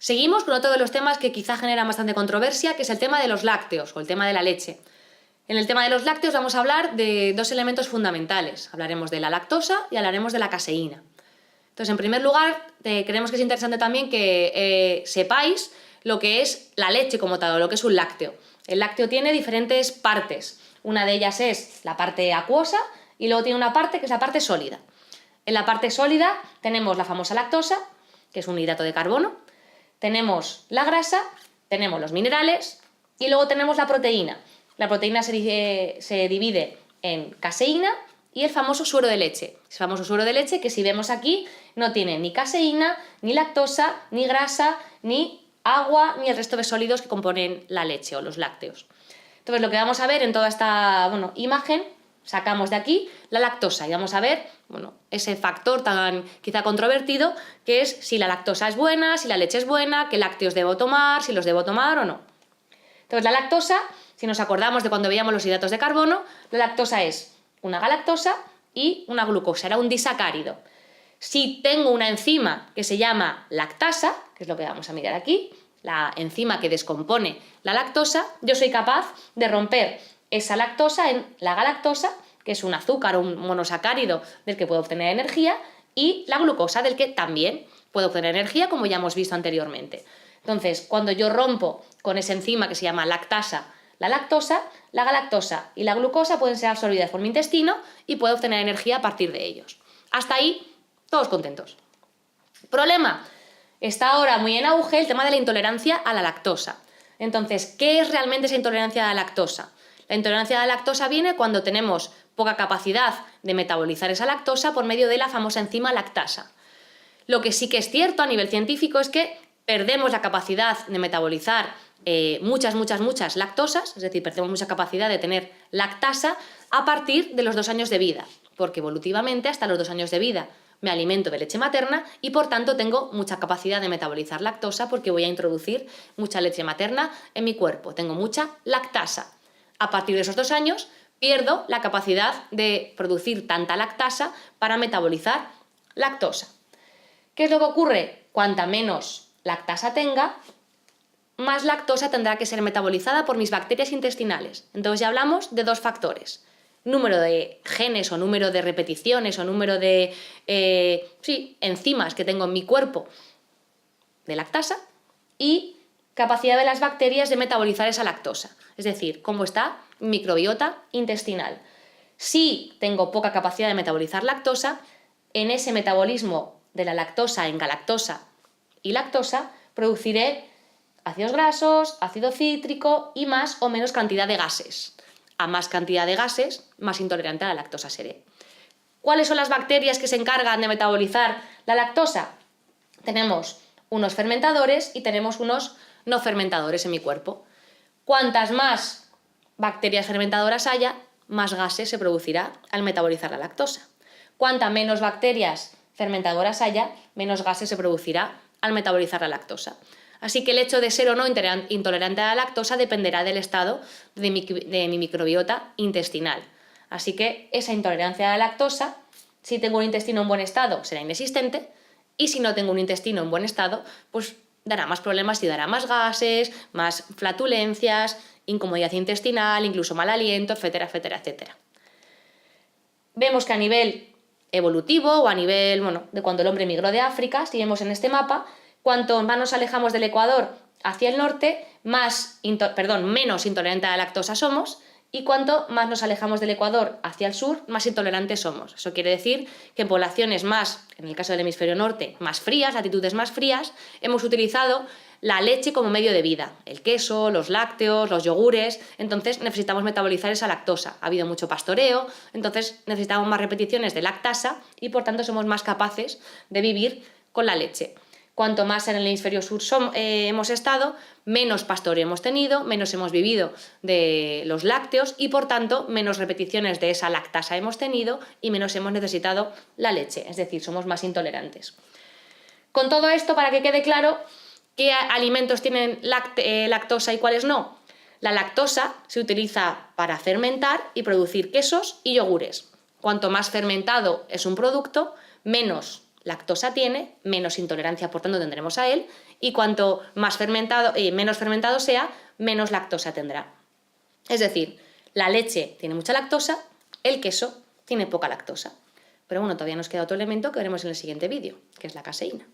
Seguimos con otro de los temas que quizá genera bastante controversia, que es el tema de los lácteos o el tema de la leche. En el tema de los lácteos vamos a hablar de dos elementos fundamentales. Hablaremos de la lactosa y hablaremos de la caseína. Entonces, en primer lugar, creemos que es interesante también que sepáis lo que es la leche como tal, o lo que es un lácteo. El lácteo tiene diferentes partes. Una de ellas es la parte acuosa y luego tiene una parte que es la parte sólida. En la parte sólida tenemos la famosa lactosa, que es un hidrato de carbono, tenemos la grasa, tenemos los minerales y luego tenemos la proteína. La proteína se divide en caseína y el famoso suero de leche. El famoso suero de leche que, si vemos aquí, no tiene ni caseína, ni lactosa, ni grasa, ni agua, ni el resto de sólidos que componen la leche o los lácteos. Entonces, lo que vamos a ver en toda esta imagen, sacamos de aquí la lactosa y vamos a ver ese factor tan quizá controvertido, que es si la lactosa es buena, si la leche es buena, qué lácteos debo tomar, si los debo tomar o no. Entonces, la lactosa, si nos acordamos de cuando veíamos los hidratos de carbono, la lactosa es una galactosa y una glucosa, era un disacárido. Si tengo una enzima que se llama lactasa, que es lo que vamos a mirar aquí, la enzima que descompone la lactosa, yo soy capaz de romper esa lactosa en la galactosa, que es un azúcar o un monosacárido del que puedo obtener energía, y la glucosa, del que también puedo obtener energía, como ya hemos visto anteriormente. Entonces, cuando yo rompo con esa enzima que se llama lactasa, la lactosa, la galactosa y la glucosa pueden ser absorbidas por mi intestino y puedo obtener energía a partir de ellos. Hasta ahí, todos contentos. Problema: está ahora muy en auge el tema de la intolerancia a la lactosa. Entonces, ¿qué es realmente esa intolerancia a la lactosa? La intolerancia a la lactosa viene cuando tenemos poca capacidad de metabolizar esa lactosa por medio de la famosa enzima lactasa. Lo que sí que es cierto a nivel científico es que perdemos la capacidad de metabolizar muchas lactosas, es decir, perdemos mucha capacidad de tener lactasa a partir de los 2 años de vida, porque evolutivamente hasta los 2 años de vida me alimento de leche materna y por tanto tengo mucha capacidad de metabolizar lactosa porque voy a introducir mucha leche materna en mi cuerpo, tengo mucha lactasa. A partir de esos 2 años pierdo la capacidad de producir tanta lactasa para metabolizar lactosa. ¿Qué es lo que ocurre? Cuanta menos lactasa tenga, más lactosa tendrá que ser metabolizada por mis bacterias intestinales. Entonces ya hablamos de 2 factores. Número de genes o número de repeticiones o número de enzimas que tengo en mi cuerpo de lactasa y capacidad de las bacterias de metabolizar esa lactosa. Es decir, cómo está mi microbiota intestinal. Si tengo poca capacidad de metabolizar lactosa, en ese metabolismo de la lactosa en galactosa y lactosa produciré ácidos grasos, ácido cítrico y más o menos cantidad de gases. A más cantidad de gases, más intolerante a la lactosa seré. ¿Cuáles son las bacterias que se encargan de metabolizar la lactosa? Tenemos unos fermentadores y tenemos unos no fermentadores en mi cuerpo. Cuantas más bacterias fermentadoras haya, más gases se producirá al metabolizar la lactosa. Cuanta menos bacterias fermentadoras haya, menos gases se producirá al metabolizar la lactosa. Así que el hecho de ser o no intolerante a la lactosa dependerá del estado de mi microbiota intestinal. Así que esa intolerancia a la lactosa, si tengo un intestino en buen estado, será inexistente, y si no tengo un intestino en buen estado, pues dará más problemas y dará más gases, más flatulencias, incomodidad intestinal, incluso mal aliento, etcétera, etcétera, etcétera. Vemos que a nivel evolutivo o a nivel de cuando el hombre migró de África, si vemos en este mapa, cuanto más nos alejamos del Ecuador hacia el norte, menos intolerante a la lactosa somos, y cuanto más nos alejamos del Ecuador hacia el sur, más intolerantes somos. Eso quiere decir que en poblaciones más, en el caso del hemisferio norte, más frías, latitudes más frías, hemos utilizado la leche como medio de vida, el queso, los lácteos, los yogures. Entonces necesitamos metabolizar esa lactosa. Ha habido mucho pastoreo, entonces necesitamos más repeticiones de lactasa y por tanto somos más capaces de vivir con la leche. Cuanto más en el hemisferio sur hemos estado, menos pastoreo hemos tenido, menos hemos vivido de los lácteos y por tanto menos repeticiones de esa lactasa hemos tenido y menos hemos necesitado la leche, es decir, somos más intolerantes. Con todo esto, para que quede claro qué alimentos tienen lactosa y cuáles no. La lactosa se utiliza para fermentar y producir quesos y yogures. Cuanto más fermentado es un producto, menos lactosa tiene, menos intolerancia por tanto tendremos a él, y cuanto más fermentado, menos fermentado sea, menos lactosa tendrá. Es decir, la leche tiene mucha lactosa, el queso tiene poca lactosa. Pero bueno, todavía nos queda otro elemento que veremos en el siguiente vídeo, que es la caseína.